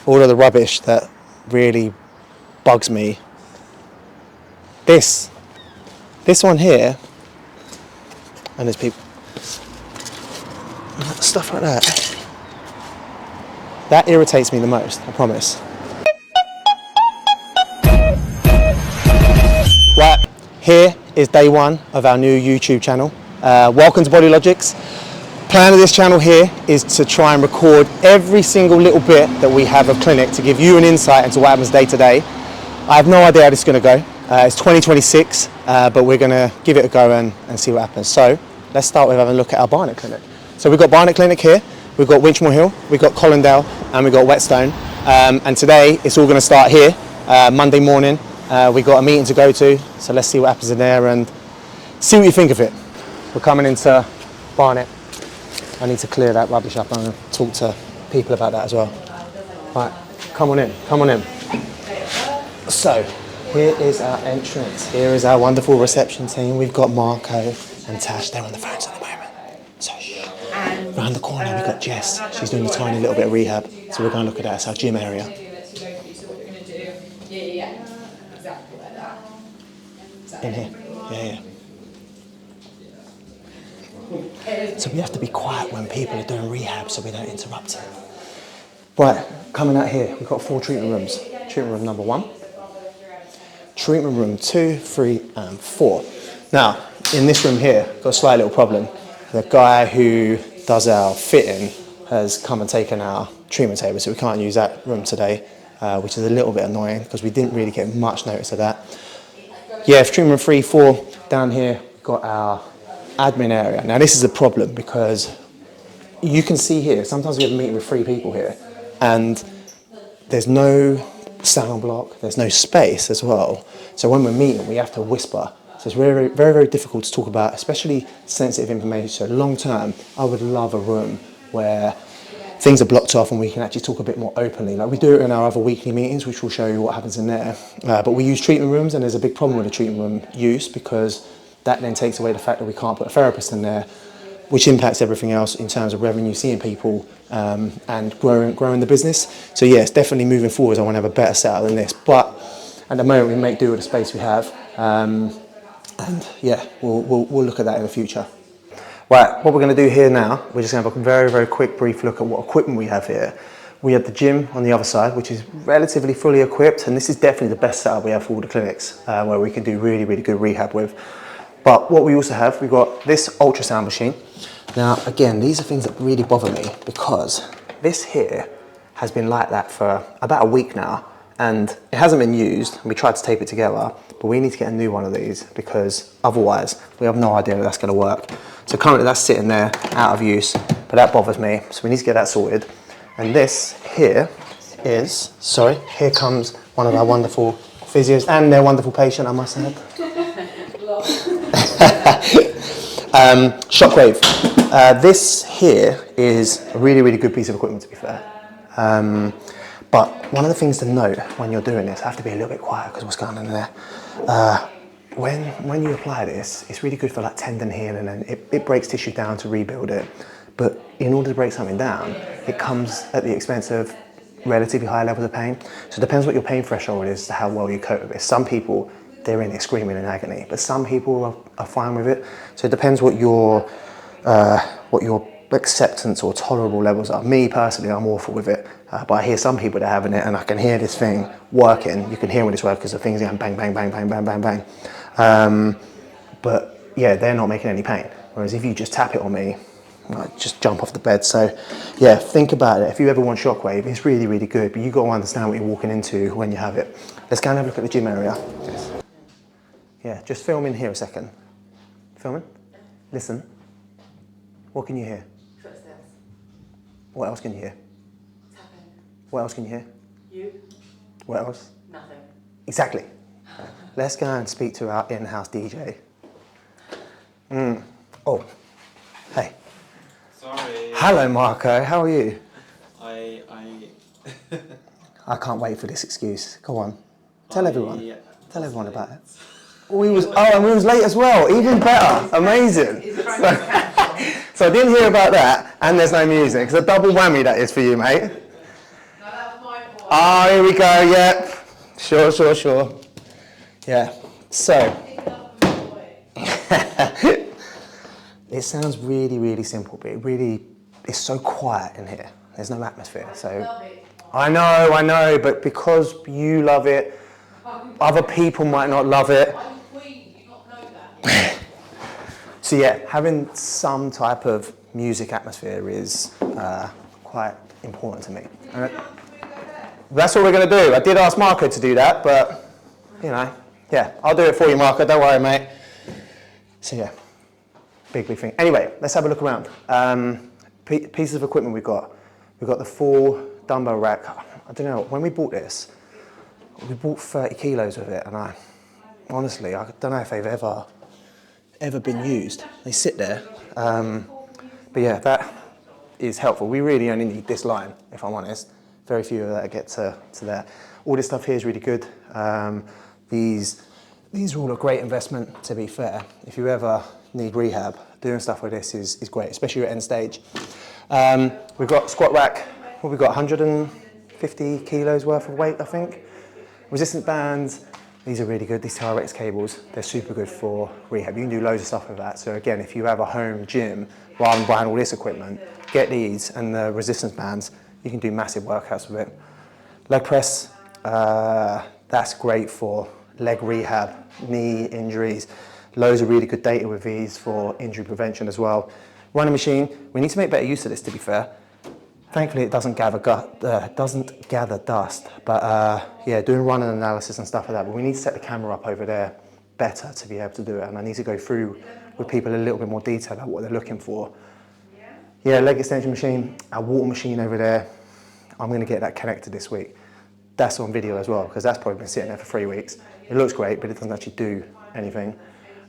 all of the rubbish that really bugs me. This one here, and there's people, stuff like that. That irritates me the most, I promise. Right, here is day one of our new YouTube channel. Welcome to Bodylogics. Plan of this channel here is to try and record every single little bit that we have of clinic to give you an insight into what happens day to day. I have no idea how this is going to go. It's 2026, but we're going to give it a go and see what happens. So let's start with having a look at our Barnet clinic. So we've got Barnet clinic here, we've got Winchmore Hill, we've got Colindale, and we've got Whetstone. And today it's all going to start here, Monday morning. We've got a meeting to go to, so let's see what happens in there and see what you think of it. We're coming into Barnet. I need to clear that rubbish up and talk to people about that as well. Right, come on in, come on in. So, here is our entrance. Here is our wonderful reception team. We've got Marco and Tash, they're on the phones at the moment. So, around the corner we've got Jess. She's doing a tiny little bit of rehab. So we're going to look at that. It's our gym area. In here, yeah. So we have to be quiet when people are doing rehab so we don't interrupt it. Right, coming out here, we've got 4 treatment rooms. Treatment room number 1, treatment room 2, 3, and 4. Now, in this room here, got a slight little problem. The guy who does our fitting has come and taken our treatment table, so we can't use that room today, which is a little bit annoying because we didn't really get much notice of that. Yeah, for treatment room 3, 4, down here, we've got our admin area. Now this is a problem because you can see here, sometimes we have a meeting with 3 people here and there's no sound block, there's no space as well. So when we're meeting, we have to whisper. So it's very, very, very difficult to talk about, especially sensitive information. So long term, I would love a room where things are blocked off and we can actually talk a bit more openly. Like we do it in our other weekly meetings, which will show you what happens in there. But we use treatment rooms and there's a big problem with the treatment room use because that then takes away the fact that we can't put a therapist in there, which impacts everything else in terms of revenue, seeing people and growing the business. So yeah, it's definitely moving forward. I want to have a better setup than this. But at the moment, we make do with the space we have. And yeah, we'll look at that in the future. Right, what we're going to do here now, we're just going to have a very, very quick brief look at what equipment we have here. We have the gym on the other side, which is relatively fully equipped. And this is definitely the best setup we have for all the clinics, where we can do really, really good rehab with. But what we also have, we've got this ultrasound machine. Now, again, these are things that really bother me because this here has been like that for about a week now and it hasn't been used. We tried to tape it together, but we need to get a new one of these because otherwise we have no idea if that's going to work. So currently that's sitting there out of use, but that bothers me. So we need to get that sorted. And this here is, here comes one of our wonderful physios and their wonderful patient, I must add. Shockwave. This here is a really, really good piece of equipment, to be fair. But one of the things to note when you're doing this, I have to be a little bit quiet because what's going on in there. When you apply this, it's really good for like tendon healing and it breaks tissue down to rebuild it. But in order to break something down, it comes at the expense of relatively high levels of pain. So it depends what your pain threshold is to how well you cope with it. Some people, they're in it screaming in agony, but some people are fine with it. So it depends what your acceptance or tolerable levels are. Me personally, I'm awful with it, but I hear some people that are having it and I can hear this thing working. You can hear when it's working because the thing's going bang, bang, bang, bang, bang, bang, bang. But yeah, they're not making any pain. Whereas if you just tap it on me, I just jump off the bed. So yeah, think about it. If you ever want shockwave, it's really, really good, but you've got to understand what you're walking into when you have it. Let's go and have a look at the gym area. Yeah, just film in here a second. Filming? Listen. What can you hear? Footsteps. What else can you hear? Tapping. What else can you hear? You. What else? Nothing. Exactly. Let's go and speak to our in-house DJ. Oh, hey. Sorry. Hello, Marco. How are you? I can't wait for this excuse. Go on. Tell everyone. Tell everyone about it. And we was late as well. Even better. Amazing. So I didn't hear about that, and there's no music. It's a double whammy that is for you, mate. No, that was my fault. Oh, here we go, yeah. Sure. Yeah, so. It sounds really, really simple, but it's so quiet in here. There's no atmosphere, so. I know, but because you love it, other people might not love it. I'm Queen, you not know that. So yeah, having some type of music atmosphere is quite important to me. And that's what we're going to do. I did ask Marco to do that, but, you know, yeah, I'll do it for you, Marco, don't worry, mate. So yeah, big thing. Anyway, let's have a look around. Pieces of equipment we've got. We've got the 4 dumbbell rack. I don't know, when we bought this, we bought 30 kilos of it, and I honestly don't know if they've ever been used. They sit there, but yeah, that is helpful. We really only need this line, if I'm honest. Very few of that get to there. All this stuff here is really good. These are all a great investment, to be fair. If you ever need rehab, doing stuff like this is great, especially at end stage. We've got squat rack. What we've got, 150 kilos worth of weight, I think. Resistance bands. These are really good. These TRX cables, they're super good for rehab. You can do loads of stuff with that. So again, if you have a home gym, rather than buying all this equipment, get these and the resistance bands. You can do massive workouts with it. Leg press, that's great for leg rehab, knee injuries. Loads of really good data with these for injury prevention as well. Running machine, we need to make better use of this, to be fair. Thankfully, it doesn't gather dust, but yeah, doing running analysis and stuff like that. But we need to set the camera up over there better to be able to do it, and I need to go through with people a little bit more detail about what they're looking for. Yeah, leg extension machine, our water machine over there. I'm going to get that connected this week. That's on video as well, because that's probably been sitting there for 3 weeks. It looks great, but it doesn't actually do anything.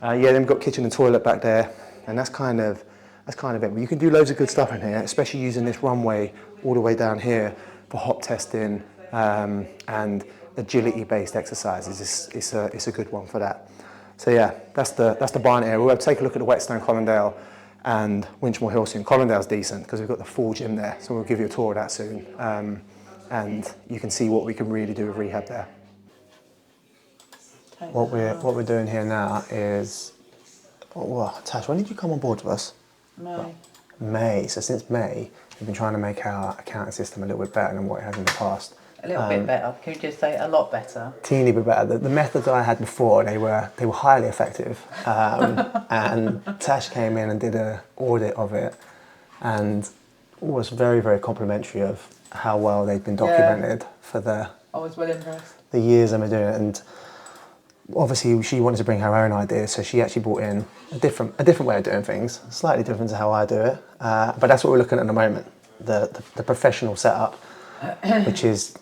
Yeah, then we've got kitchen and toilet back there, and that's kind of it. But you can do loads of good stuff in here, especially using this runway all the way down here for hop testing and agility-based exercises. It's a good one for that. So yeah, that's the barn area. We'll take a look at the Whetstone, Colindale, and Winchmore Hill soon. Colindale's decent because we've got the full gym there, so we'll give you a tour of that soon, and you can see what we can really do with rehab there. What we're doing here now is, Tash, when did you come on board with us? May. So since May, we've been trying to make our accounting system a little bit better than what it has in the past. A little bit better. Can you just say a lot better? Teeny bit better. The methods I had before, they were highly effective. And Tash came in and did an audit of it, and was very, very complimentary of how well they'd been documented for I was well impressed. the years I've been doing it. And obviously she wanted to bring her own ideas, so she actually brought in a different way of doing things, slightly different to how I do it. But that's what we're looking at the moment, the professional setup, which is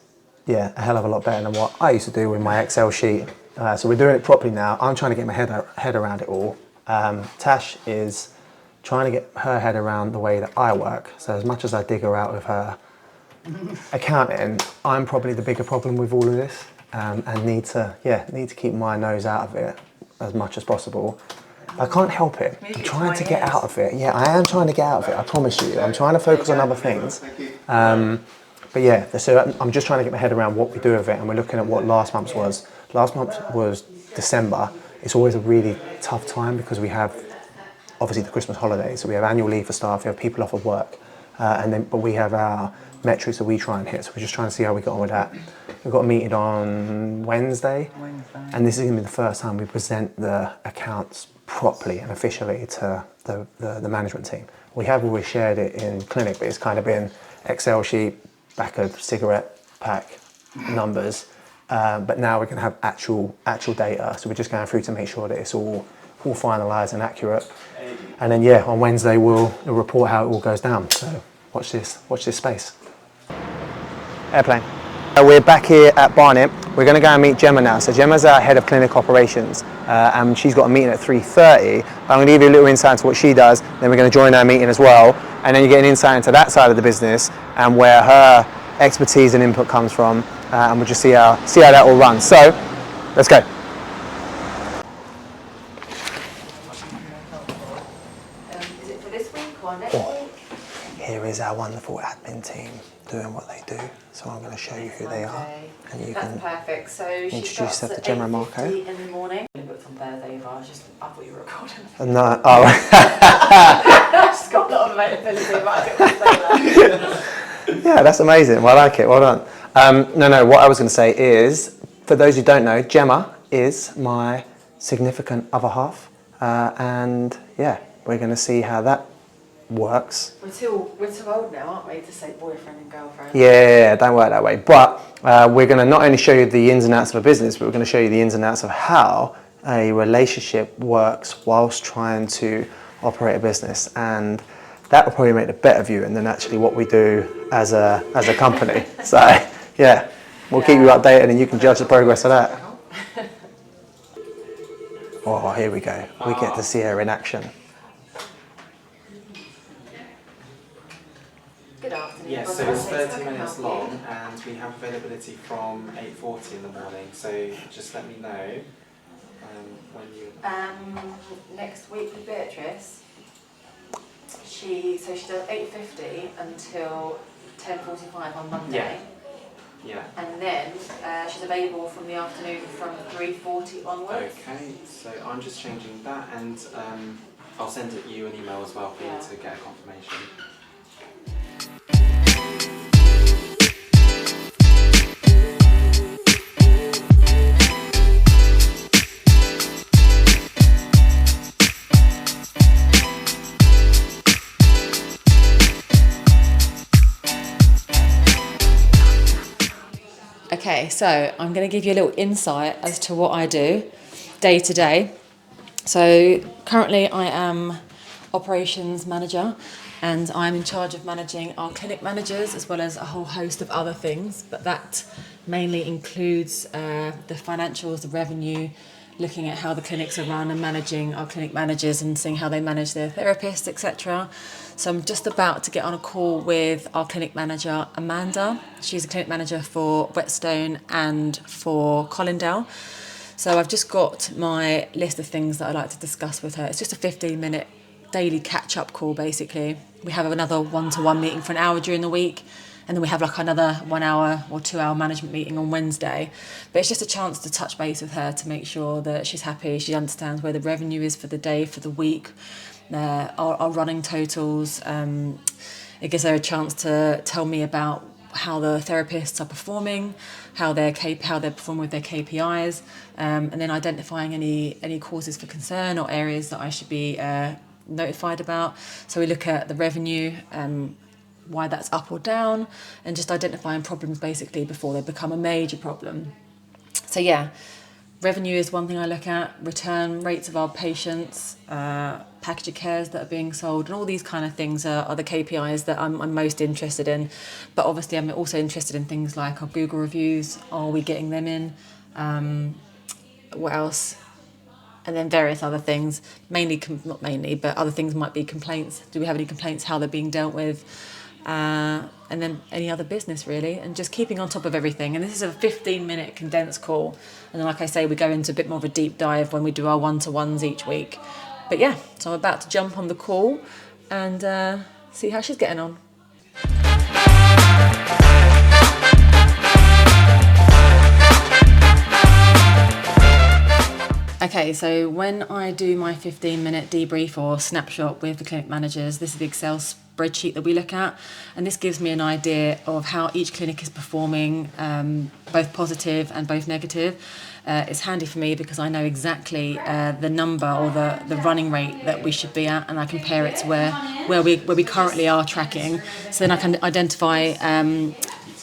a hell of a lot better than what I used to do with my Excel sheet. So we're doing it properly now. I'm trying to get my head around it all. Tash is trying to get her head around the way that I work. So as much as I dig her out with her accounting, I'm probably the bigger problem with all of this. And need to keep my nose out of it as much as possible. I can't help it. I'm trying to get out of it. Yeah, I am trying to get out of it, I promise you. I'm trying to focus on other things. But yeah, so I'm just trying to get my head around what we do with it, and we're looking at what last month's was. Last month was December. It's always a really tough time because we have obviously the Christmas holidays, so we have annual leave for staff, we have people off of work, but we have our metrics that we try and hit, so we're just trying to see how we get on with that. We've got a meeting on Wednesday, and this is going to be the first time we present the accounts properly and officially to the management team. We have always shared it in clinic, but it's kind of been Excel sheet, back of cigarette pack, numbers, but now we can have actual data, so we're just going through to make sure that it's all finalised and accurate. And then on Wednesday we'll report how it all goes down, so watch this space. Airplane. We're back here at Barnet. We're going to go and meet Gemma now. So Gemma's our head of clinic operations, and she's got a meeting at 3:30. I'm going to give you a little insight into what she does, then we're going to join her meeting as well, and then you get an insight into that side of the business and where her expertise and input comes from, and we'll just see how that all runs. So, let's go. Is it for this week or next week? Here is our wonderful admin team doing what they do. So I'm going to show you who they are, and you That's can perfect. So she introduce starts yourself at to Gemma and Marco. 8:50 in the morning. I booked on Thursday, but I thought you were recording. No, oh. I've just got a lot of availability, but I didn't want to say that. Yeah, that's amazing. Well, I like it. Well done. No, what I was going to say is, for those who don't know, Gemma is my significant other half. And yeah, we're going to see how that works. We're too old now, aren't we, to say boyfriend and girlfriend? Yeah, don't work that way. But we're going to not only show you the ins and outs of a business, but we're going to show you the ins and outs of how a relationship works whilst trying to operate a business. And that will probably make the better viewing than actually what we do as a company. So yeah, we'll keep you updated and you can judge the progress of that. Oh, here we go. We get to see her in action. Good afternoon. Yeah, so it's 30 minutes long and we have availability from 8:40 in the morning. So just let me know when you... Next week with Beatrice, she does 8:50 until 10:45 on Monday. Yeah. And then she's available from the afternoon from 3:40 onwards. Okay, so I'm just changing that and I'll send you an email as well for you to get a confirmation. Okay, so I'm going to give you a little insight as to what I do day to day. So currently I am operations manager and I'm in charge of managing our clinic managers as well as a whole host of other things, but that mainly includes the financials, the revenue, looking at how the clinics are run and managing our clinic managers and seeing how they manage their therapists, etc. So I'm just about to get on a call with our clinic manager, Amanda. She's a clinic manager for Whetstone and for Colindale. So I've just got my list of things that I'd like to discuss with her. It's just a 15-minute daily catch-up call, basically. We have another one-to-one meeting for an hour during the week, and then we have like another 1 hour or 2 hour management meeting on Wednesday. But it's just a chance to touch base with her to make sure that she's happy, she understands where the revenue is for the day, for the week, our running totals. It gives her a chance to tell me about how the therapists are performing, how they're performing with their KPIs, and then identifying any causes for concern or areas that I should be notified about. So we look at the revenue, why that's up or down, and just identifying problems basically before they become a major problem. So yeah, revenue is one thing I look at, return rates of our patients, package of cares that are being sold, and all these kind of things are the KPIs that I'm most interested in. But obviously I'm also interested in things like our Google reviews, are we getting them in, what else? And then various other things, not mainly, but other things might be complaints. Do we have any complaints, how they're being dealt with? And then any other business really, and just keeping on top of everything. And this is a 15-minute condensed call. And then, like I say, we go into a bit more of a deep dive when we do our one-to-ones each week. But yeah, so I'm about to jump on the call and see how she's getting on. Okay, so when I do my 15-minute debrief or snapshot with the clinic managers, this is the Excel spreadsheet that we look at, and this gives me an idea of how each clinic is performing, both positive and both negative. It's handy for me because I know exactly the number or the running rate that we should be at, and I compare it to where we currently are tracking. So then I can identify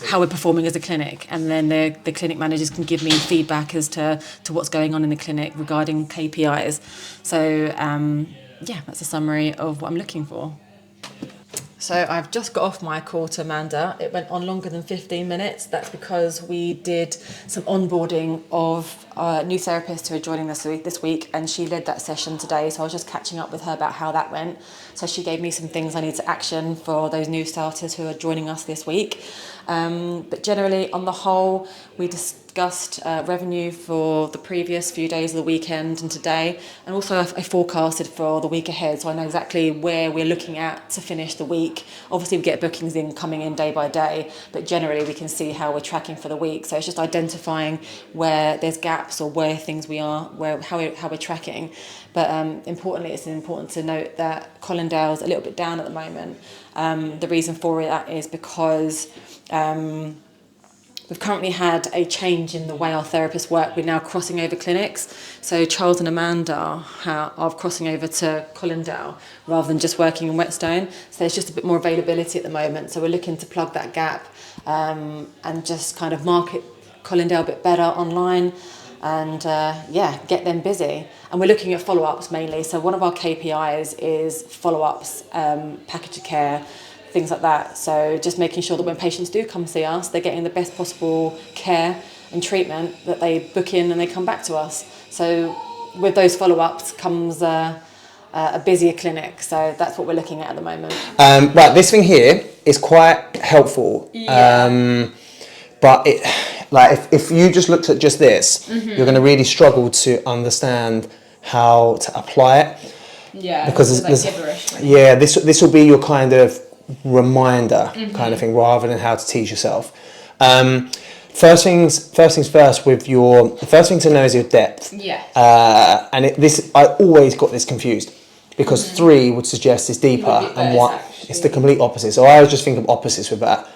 how we're performing as a clinic, and then the clinic managers can give me feedback as to what's going on in the clinic regarding KPIs. So yeah, that's a summary of what I'm looking for. So I've just got off my call to Amanda. It went on longer than 15 minutes. That's because we did some onboarding of new therapists who are joining us this week, and she led that session today. So I was just catching up with her about how that went. So she gave me some things I need to action for those new starters who are joining us this week. But generally, on the whole, we discussed revenue for the previous few days of the weekend and today, and also I forecasted for the week ahead, so I know exactly where we're looking at to finish the week. Obviously, we get bookings coming in day by day, but generally we can see how we're tracking for the week. So it's just identifying where there's gaps or where things we are, how we're tracking. But importantly, it's important to note that Colindale's a little bit down at the moment. The reason for that is because we've currently had a change in the way our therapists work. We're now crossing over clinics. So Charles and Amanda are crossing over to Colindale rather than just working in Whetstone. So there's just a bit more availability at the moment. So we're looking to plug that gap and just kind of market Colindale a bit better online and get them busy. And we're looking at follow-ups mainly. So one of our KPIs is follow-ups, package of care, things like that. So just making sure that when patients do come see us, they're getting the best possible care and treatment, that they book in and they come back to us. So with those follow-ups comes a busier clinic. So that's what we're looking at the moment. Right, this thing here is quite helpful. Yeah. But if you just looked at just this, you're going to really struggle to understand how to apply it. Yeah, because it's like gibberish. Really. Yeah, this will be your kind of reminder kind of thing, rather than how to teach yourself. First things first. The first thing to know is your depth. Yeah. I always got this confused because 3 would suggest it's deeper, and what it's the complete opposite. So I always just think of opposites with that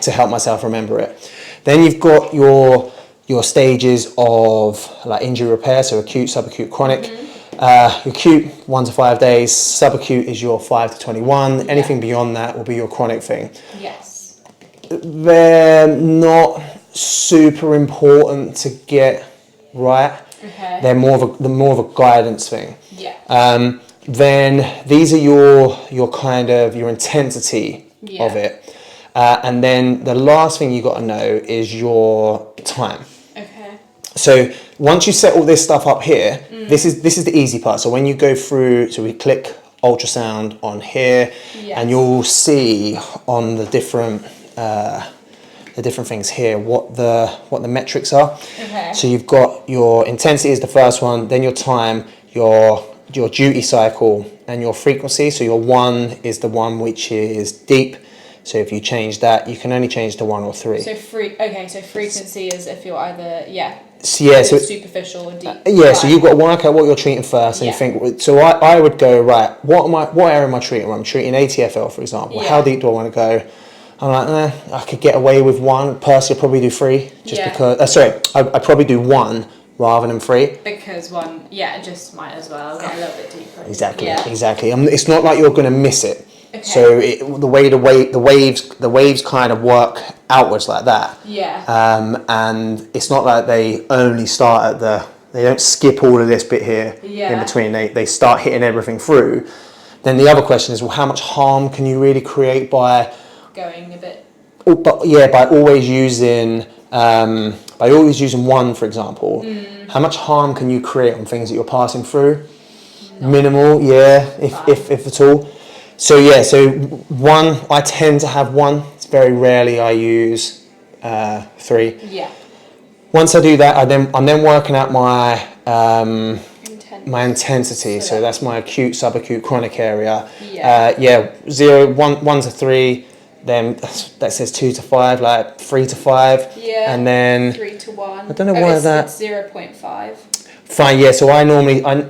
to help myself remember it. Then you've got your stages of like injury repair, so acute, subacute, chronic. Your acute 1 to 5 days, subacute is your 5 to 21. Anything beyond that will be your chronic thing. Yes. They're not super important to get right. Okay. They're more of a guidance thing. Yeah. Then these are your kind of your intensity of it. And then the last thing you got to know is your time. Okay. So once you set all this stuff up here, this is the easy part. So when you go through, so we click ultrasound on here, and you'll see on the different things here what the metrics are. Okay. So you've got your intensity is the first one, then your time, your duty cycle, and your frequency. So your 1 is the one which is deep. So if you change that, you can only change to 1 or 3. So frequency is if you're either so superficial or deep. So you've got to work out what you're treating first, and you think. So I would go right. What area am I treating? I'm treating ATFL, for example. Yeah. How deep do I want to go? I'm like, I could get away with 1. Personally, I'd probably do 3, just because. I'd probably do 1 rather than 3. Because 1, just might as well get a little bit deeper. Exactly. Yeah. It's not like you're going to miss it. Okay. So the waves kind of work outwards like that. Yeah. And it's not like they only start at they don't skip all of this bit here in between. They start hitting everything through. Then the other question is, well, how much harm can you really create by going a bit? By always using 1, for example. How much harm can you create on things that you're passing through? Minimal, if at all. So 1, I tend to have 1. It's very rarely I use 3. Yeah. Once I do that, I'm then working out my intensity. So that's my acute, subacute, chronic area. 1 to 3. Then that says 2 to 5, like 3 to 5. Yeah. And then 3 to 1. I don't know why that. It's 0.5. Fine, so I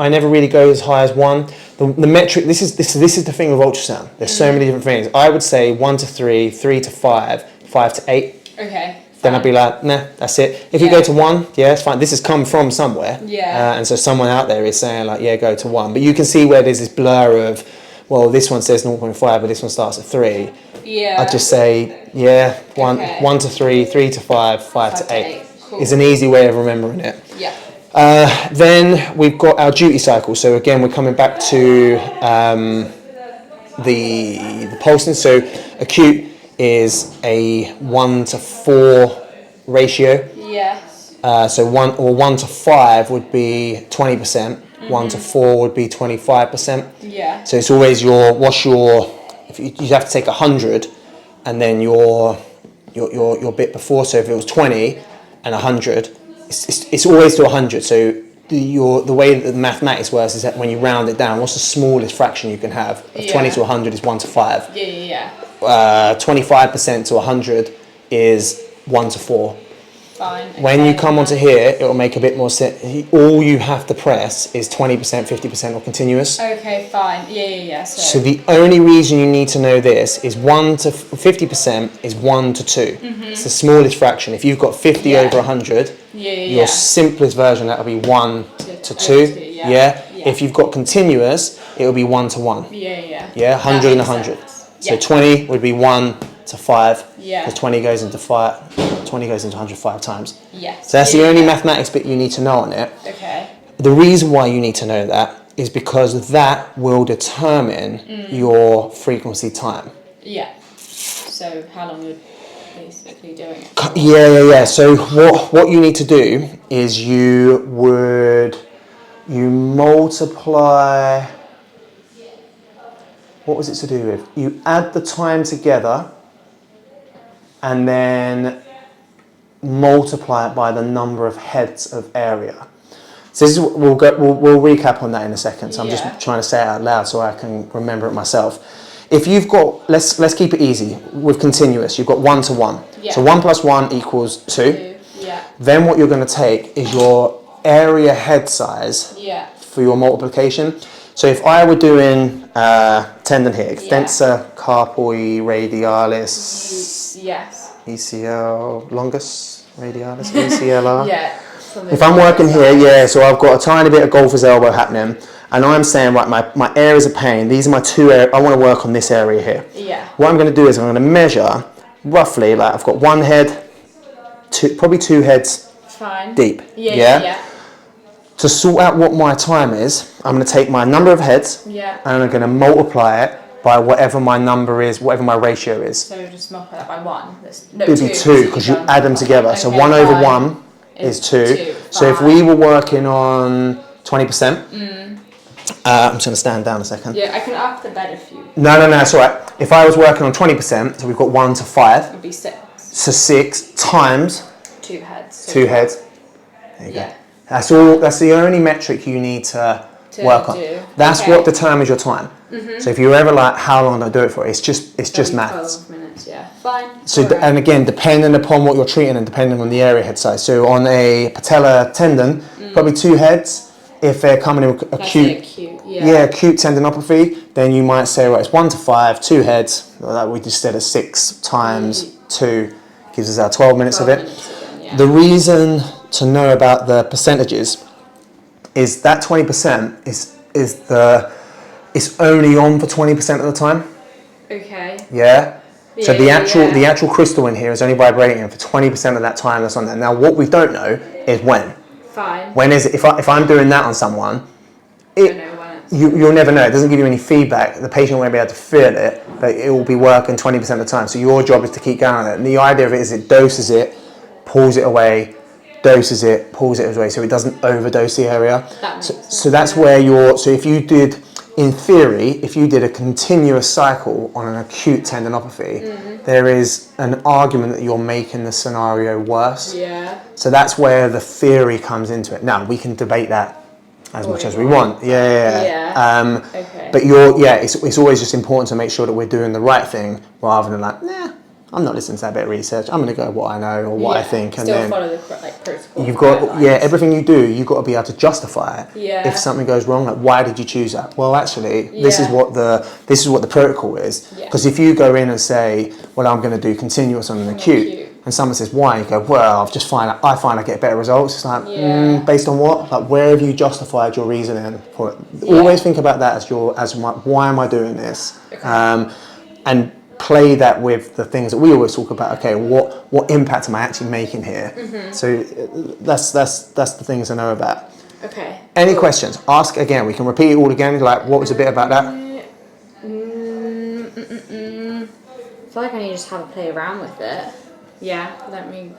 never really go as high as 1. The metric, this is the thing with ultrasound. There's so many different things. I would say 1 to 3, 3 to 5, 5 to 8. Okay. Then I'd be like, nah, that's it. If you go to 1, it's fine. This has come from somewhere. Yeah. And so someone out there is saying like, go to 1. But you can see where there's this blur of, well, this one says 0.5, but this one starts at 3. Yeah. I'd just say, 1 to 3, 3 to 5, 5 to 8. Cool. Is an easy way of remembering it. Yeah. Then we've got our duty cycle. So again, we're coming back to the pulsing. So acute is a 1 to 4 ratio. Yes. So 1 to 5 would be 20%. 1 to 4 would be 25%. Yeah. So it's always if you have to take 100, and then your your bit before. So if it was 20 and 100, it's always to 100. So the way that the mathematics works is that when you round it down, what's the smallest fraction you can have? Of 20 to 100 is 1 to 5. 25% to 100 is 1 to 4. Fine. When you come onto here, it will make a bit more sense. All you have to press is 20%, 50% or continuous. Okay, fine. Yeah. So the only reason you need to know this is 1 to 50% is 1 to 2. It's the smallest fraction. If you've got 50 over 100, your simplest version, that'll be 1 to 2. Yeah. If you've got continuous, it'll be 1 to 1. Yeah. 100 and 100. So 20 would be 1 to 5. Because 20 goes into 5. 20 goes into 100 5 times. Yes. So that's the only mathematics bit you need to know on it. Okay. The reason why you need to know that is because that will determine your frequency time. Yeah. So how long would basically doing it? Yeah. So what you need to do is you multiply. What was it to do with? You add the time together and then multiply it by the number of heads of area. So this is we'll recap on that in a second. So I'm just trying to say it out loud so I can remember it myself. If you've got, let's keep it easy with continuous. You've got 1 to 1. So 1 plus 1 equals 2. Then what you're going to take is your area head size for your multiplication. So if I were doing tendon here, extensor carpi radialis, ECL longus radialis, ECLR. If I'm working here, so I've got a tiny bit of golfer's elbow happening, and I'm saying, right, my areas of pain, these are my 2 areas, I want to work on this area here. What I'm going to do is I'm going to measure roughly, like I've got 1 head, probably 2 heads deep. To sort out what my time is, I'm going to take my number of heads and I'm going to multiply it by whatever my number is, whatever my ratio is. So just multiply that by 1. It would be 2 because you add them together. Okay, so 1 over 1 is 2. So if we were working on 20%, I'm just going to stand down a second. Yeah, I can up the bed if you... No, it's all right. If I was working on 20%, so we've got 1 to 5. It would be 6. So 6 times... 2 heads. 2 heads. There you go. That's all. That's the only metric you need to work on. That's what determines your time. So if you're ever like, how long do I do it for? It's just maths. 12 minutes, fine. So and again, depending upon what you're treating and depending on the area head size. So on a patella tendon, probably 2 heads. If they're coming in with acute tendinopathy, then you might say, right, it's 1 to 5, 2 heads. Like we just said, 6 times 2 gives us our 12 minutes of it. The reason to know about the percentages is that 20% is only on for 20% of the time. Okay. So the actual crystal in here is only vibrating for 20% of that time that's on there. Now what we don't know is when. Fine. When is it? If I'm doing that on someone, you'll never know. It doesn't give you any feedback. The patient won't be able to feel it, but it will be working 20% of the time. So your job is to keep going on it. And the idea of it is it doses it, pulls it away, doses it, pulls it away, so it doesn't overdose the area. So that's where so if you did, in theory, if you did a continuous cycle on an acute tendinopathy, there is an argument that you're making the scenario worse. So that's where the theory comes into it. Now, we can debate that as much as we want. But it's always just important to make sure that we're doing the right thing rather than like, I'm not listening to that bit of research. I'm going to go what I know or what I think, and then follow the protocol. You've got everything you do. You've got to be able to justify it. If something goes wrong, like why did you choose that? Well, actually, this is what the protocol is. Because if you go in and say, well, I'm going to do continuous on an acute, and someone says why, you go, well, I find I get better results. It's like based on what? Like where have you justified your reasoning for it? Always think about that as why am I doing this? And play that with the things that we always talk about. Okay, what impact am I actually making here? So that's the things I know about. Okay. Any questions? Ask again. We can repeat it all again. Like, what was a bit about that? I feel like I need to just have a play around with it. Yeah, let me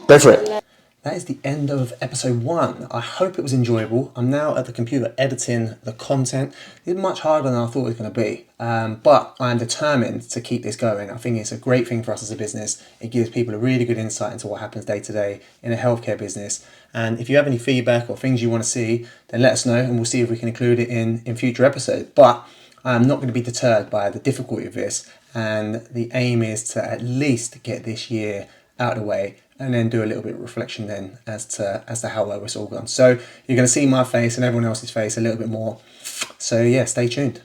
Go for it. that is the end of episode 1. I hope it was enjoyable. I'm now at the computer editing the content. It's much harder than I thought it was going to be, but I'm determined to keep this going. I think it's a great thing for us as a business. It gives people a really good insight into what happens day to day in a healthcare business. And if you have any feedback or things you want to see, then let us know and we'll see if we can include it in future episodes. But I'm not going to be deterred by the difficulty of this, and the aim is to at least get this year out of the way and then do a little bit of reflection then as to how well it's all gone. So you're going to see my face and everyone else's face a little bit more. So yeah, stay tuned.